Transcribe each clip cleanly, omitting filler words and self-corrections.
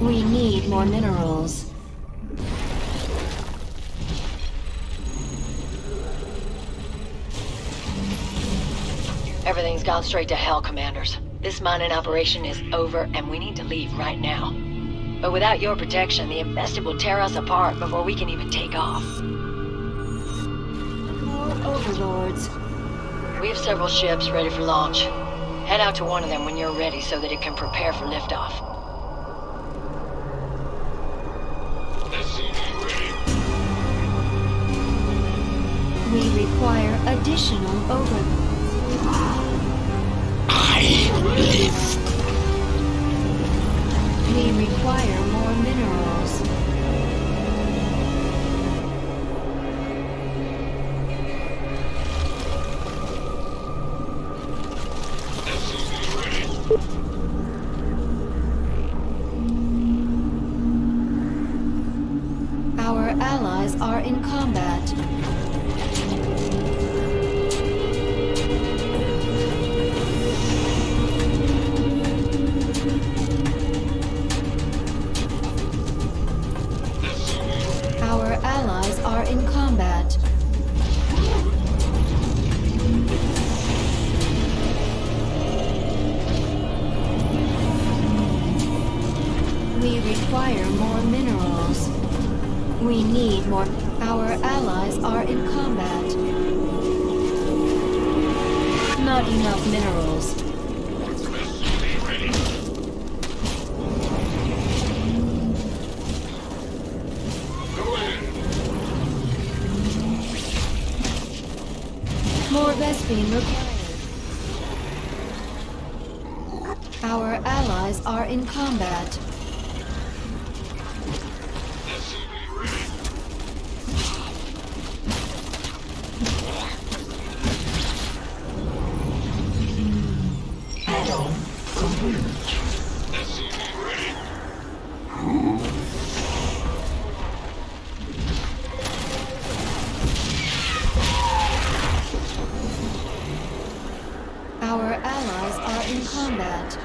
We need more minerals. Everything's gone straight to hell, Commanders. This mining operation is over, and we need to leave right now. But without your protection, the infested will tear us apart before we can even take off. More overlords. We have several ships ready for launch. Head out to one of them when you're ready so that it can prepare for liftoff. We require additional overlords. I live. We require more minerals. Our allies are in combat. Our allies are in combat. We require more minerals. We need more. Our allies are in combat. Not enough minerals. More Vespene required. Our allies are in combat. Add-on complete. Our allies are in combat.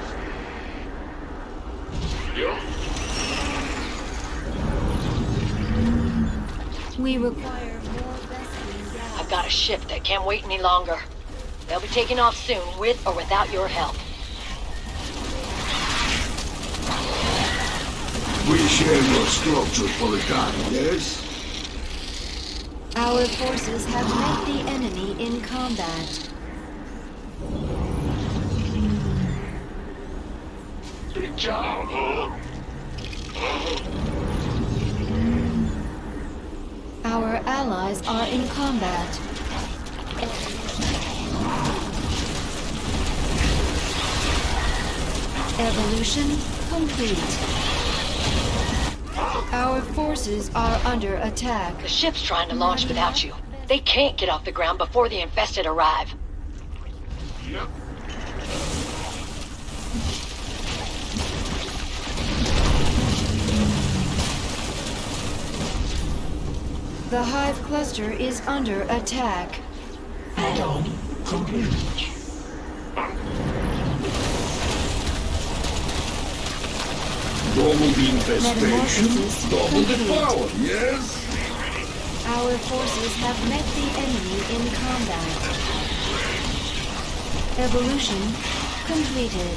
We require more Vespene gas. I've got a ship that can't wait any longer. They'll be taking off soon, with or without your help. We share your structure for the time, yes? Our forces have met the enemy in combat. Good job. Our allies are in combat. Evolution complete. Our forces are under attack. The ship's trying to launch without you. They can't get off the ground before the infested arrive. Yep. The Hive cluster is under attack. Add-on complete. Double the infestation, Metamorphosis double the complete. power, yes? Our forces have met the enemy in combat. Evolution completed.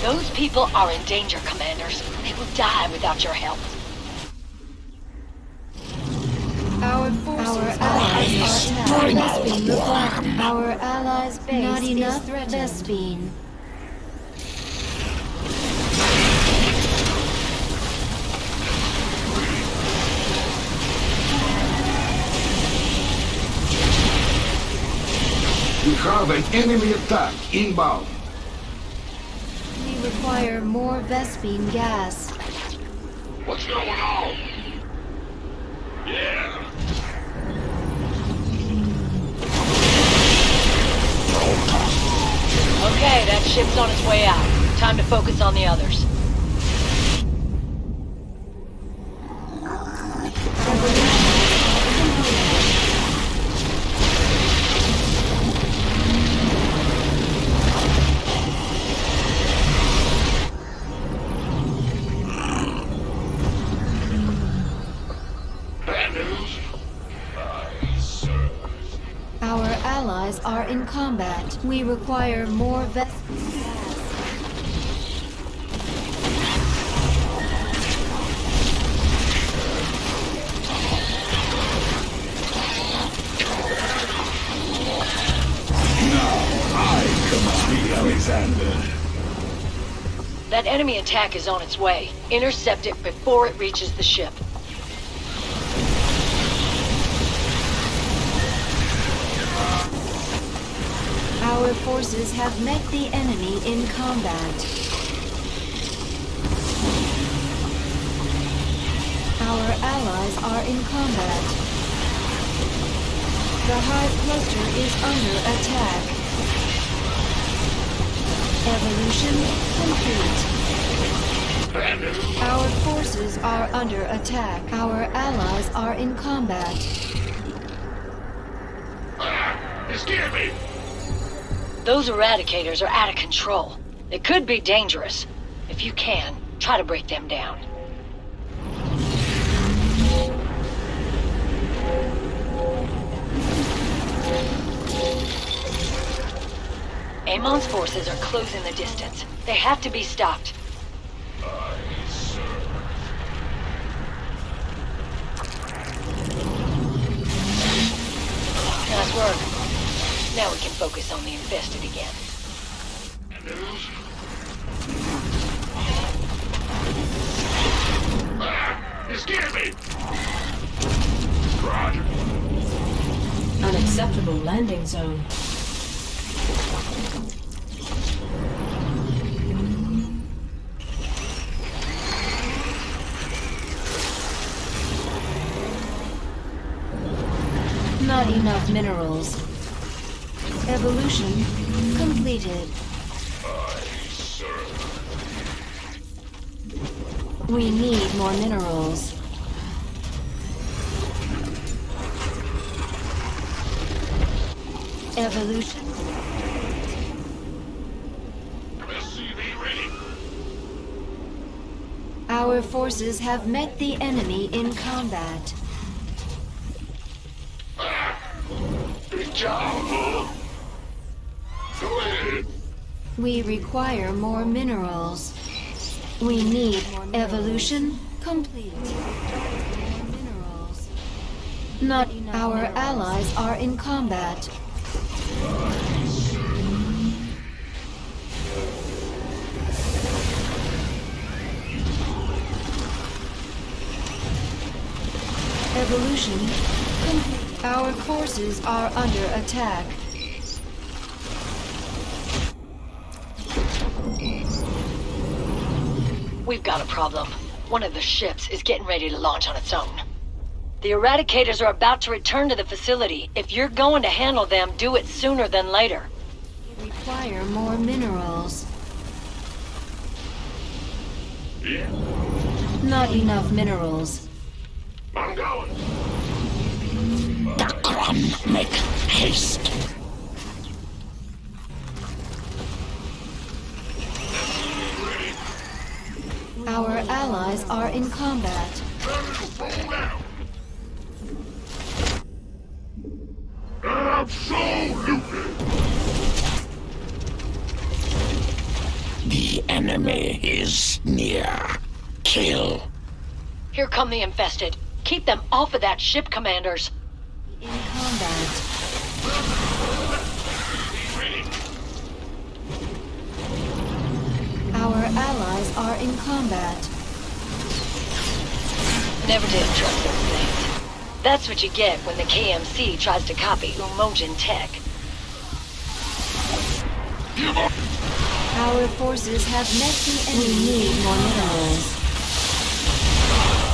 Those people are in danger, Commanders. They will die without your help. Our allies are attacked. Vespene required. Our allies' base not enough Vespene. We have an enemy attack inbound. We require more Vespene gas. What's going on? Yeah. Okay, that ship's on its way out. Time to focus on the others. Our allies are in combat. We require more vessels. Alexander. That enemy attack is on its way. Intercept it before it reaches the ship. Our forces have met the enemy in combat. Our allies are in combat. The Hive cluster is under attack. Evolution complete. Our forces are under attack. Our allies are in combat. You scared me! Those eradicators are out of control. They could be dangerous. If you can, try to break them down. Amon's forces are closing the distance. They have to be stopped. Nice work. Now we can focus on the infested again. You scared me! Roger. Unacceptable landing zone. Not enough minerals. Evolution completed. We need more minerals. Evolution. SCV ready. Our forces have met the enemy in combat. Good job. Go ahead. We require more minerals. We need evolution complete. More minerals. Not enough. Our allies are in combat. Evolution complete. Our forces are under attack. We've got a problem. One of the ships is getting ready to launch on its own. The eradicators are about to return to the facility. If you're going to handle them, do it sooner than later. We require more minerals. Yeah, Not enough minerals. I'm going. Dakron, make haste. Our allies are in combat. Absolutely. The enemy is near. Kill. Here come the infested. Keep them off of that ship, commanders. In combat. Our allies are in combat. Never did trust those things. That's what you get when the KMC tries to copy Umojan tech. Our forces have met the enemy. We need more minerals.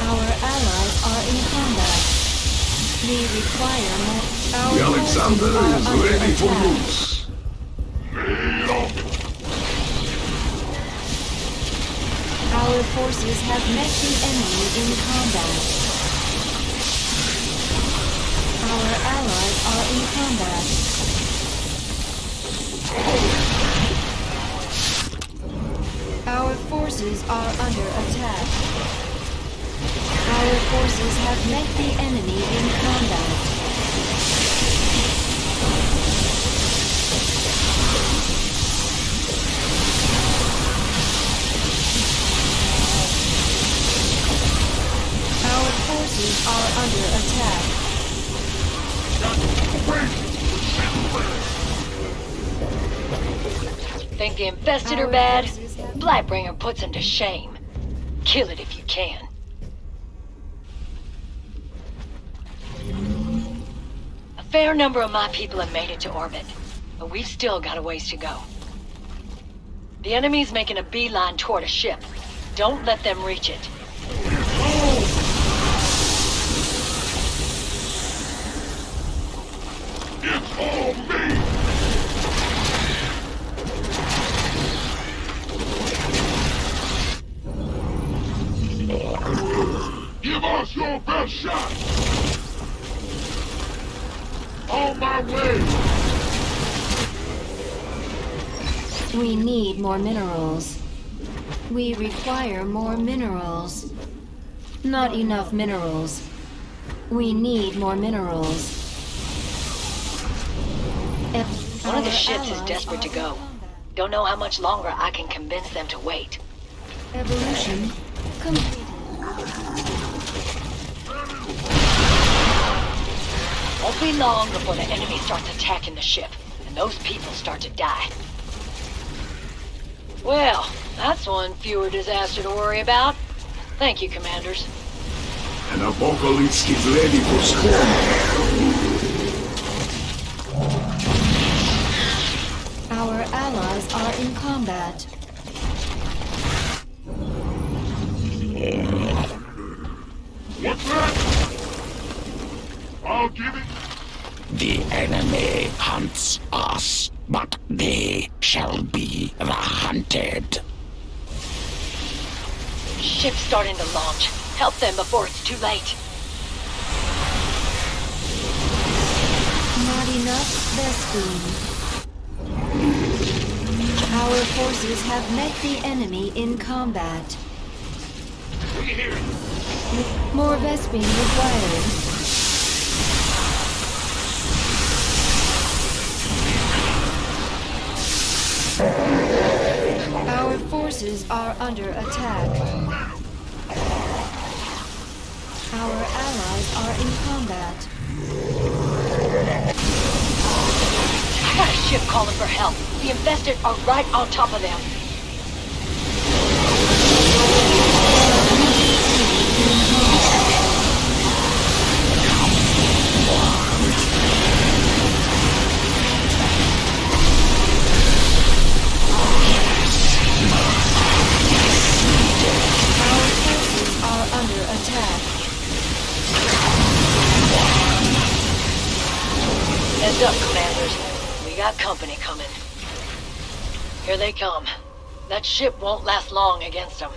Our allies are in combat. We require more. Our The Alexander forces are is under ready for attack. use. Our forces have met the enemy in combat. Our allies are in combat. Our forces are under attack. Our forces have met the enemy in combat. Our forces are under attack. Think the infested are bad? Blightbringer puts them to shame. Kill it if you can. A fair number of my people have made it to orbit, but we've still got a ways to go. The enemy's making a beeline toward a ship. Don't let them reach it. It's all me! Give us your best shot! On my way! We need more minerals. We require more minerals. Not enough minerals. We need more minerals. One of the ships is desperate to go. Don't know how much longer I can convince them to wait. Evolution complete. Won't be long before the enemy starts attacking the ship, and those people start to die. Well, that's one fewer disaster to worry about. Thank you, Commanders. An apocalypse is ready for storm. Our allies are in combat. What's that? I'll give it. The enemy hunts us, but they shall be the hunted. Ship's starting to launch. Help them before it's too late. Not enough Vespine. Our forces have met the enemy in combat. More Vespine required. Our forces are under attack. Our allies are in combat. I got a ship calling for help. The infested are right on top of them. Our forces are under attack. Heads up, Commanders. We got company coming. Here they come. That ship won't last long against them.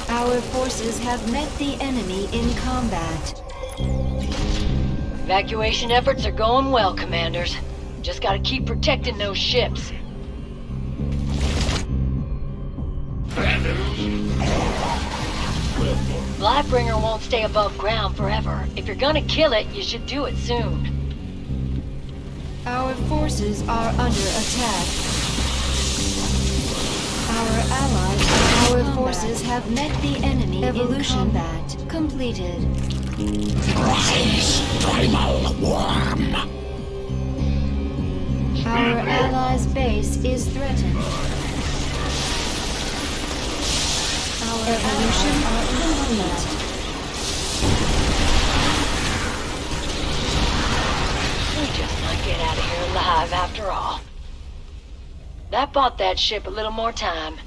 Our forces have met the enemy in combat. Evacuation efforts are going well, Commanders. Just gotta keep protecting those ships. Blightbringer won't stay above ground forever. If you're gonna kill it, you should do it soon. Our forces are under attack. Our forces have met the enemy in combat. Completed. Rise, primal worm. Our allies' base is threatened. Our evolution are incomplete. We just might get out of here alive after all. That bought that ship a little more time.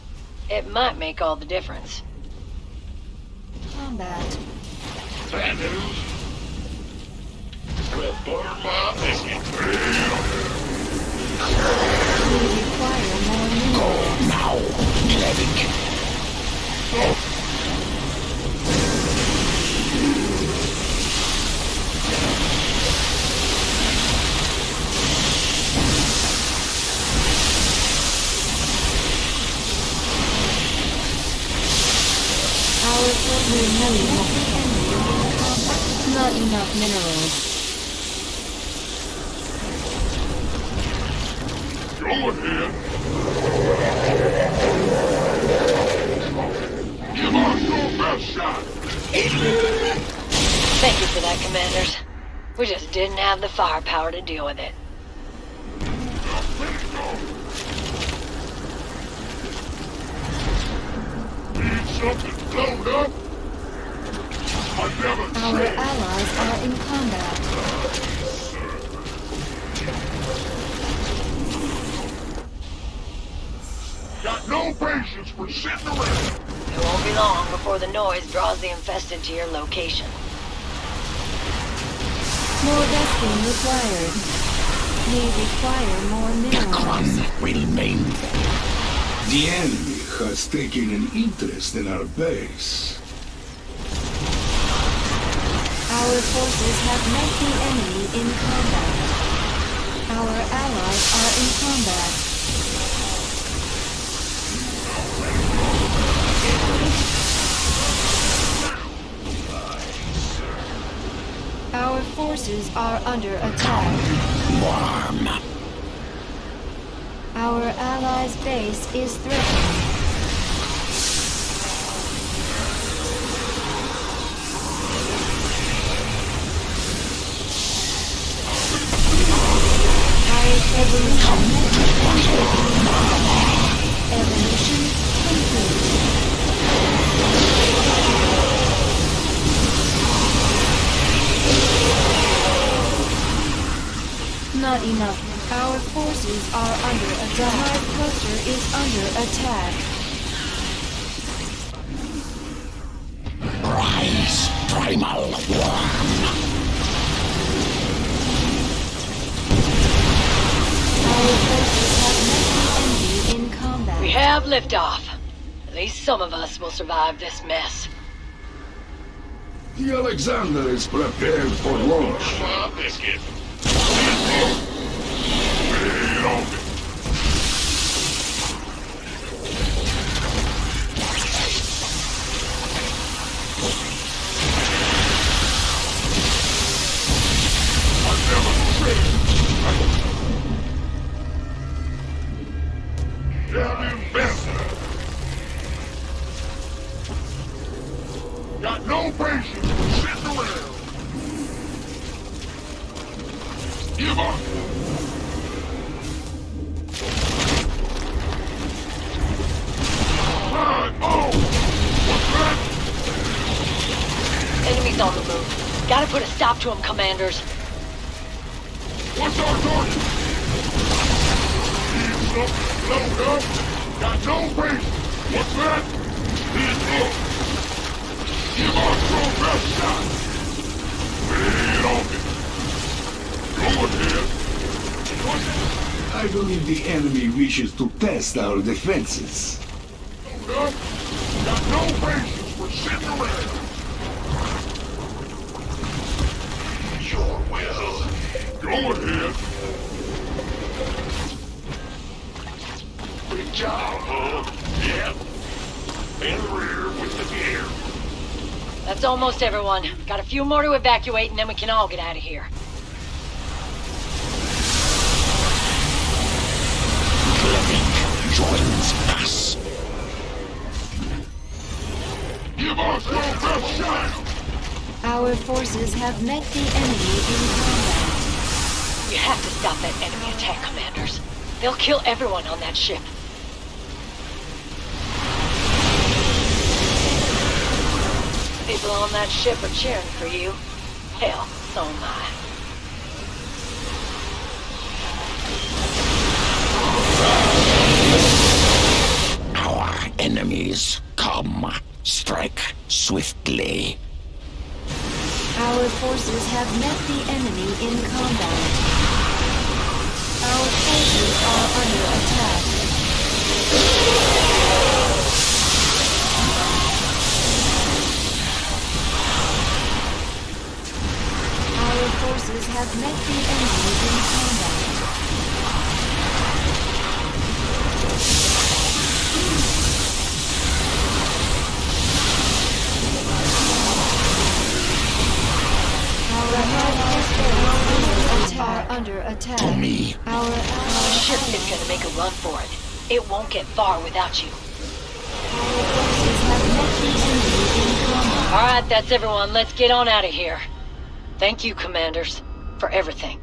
It might make all the difference. Combat. We require more minerals. Now, Cleric. Our forces met the enemy in combat. Not enough minerals. Go ahead. Give us your best shot. Thank you for that, Commanders. We just didn't have the firepower to deal with it. Need something blown up? Our allies are in combat. Got no patience for sitting around. It won't be long before the noise draws the infested to your location. More vesting required. We require more minerals. Will main. The enemy has taken an interest in our base. Our forces have met the enemy in combat. Our allies are in combat. Our forces are under attack. Warm. Our allies' base is threatened. Our evolution complete. Not enough. Our forces are under attack. The hard cluster is under attack. Rise, primal worm. Our forces have met the enemy in combat. We have liftoff. At least some of us will survive this mess. The Alexander is prepared for launch. Biscuit. Got no patience for sitting around. Give up. Oh! What's that? Enemies on the move. Gotta put a stop to them, Commanders. What's our target? Need something blown up? Got no patience. What's that? Need up. Give us your best shot. Wait on it. Go ahead. I believe the enemy wishes to test our defenses. Got no patience for sitting around. Your will. Go ahead. Good job, huh? Yep. In the rear with the gear. That's almost everyone. Got a few more to evacuate and then we can all get out of here. Joins us. Give us your best shot. Our forces have met the enemy in combat. You have to stop that enemy attack, Commanders. They'll kill everyone on that ship. People on that ship are cheering for you. Hell, so am I. Our enemies come. Strike swiftly. Our forces have met the enemy in combat. Our forces are under attack. Our forces have met the enemy in combat. under attack. To me. Our The ship is allies gonna make a run for it. It won't get far without you. have met the enemy in combat. Alright, that's everyone. Let's get on out of here. Thank you, commanders, for everything.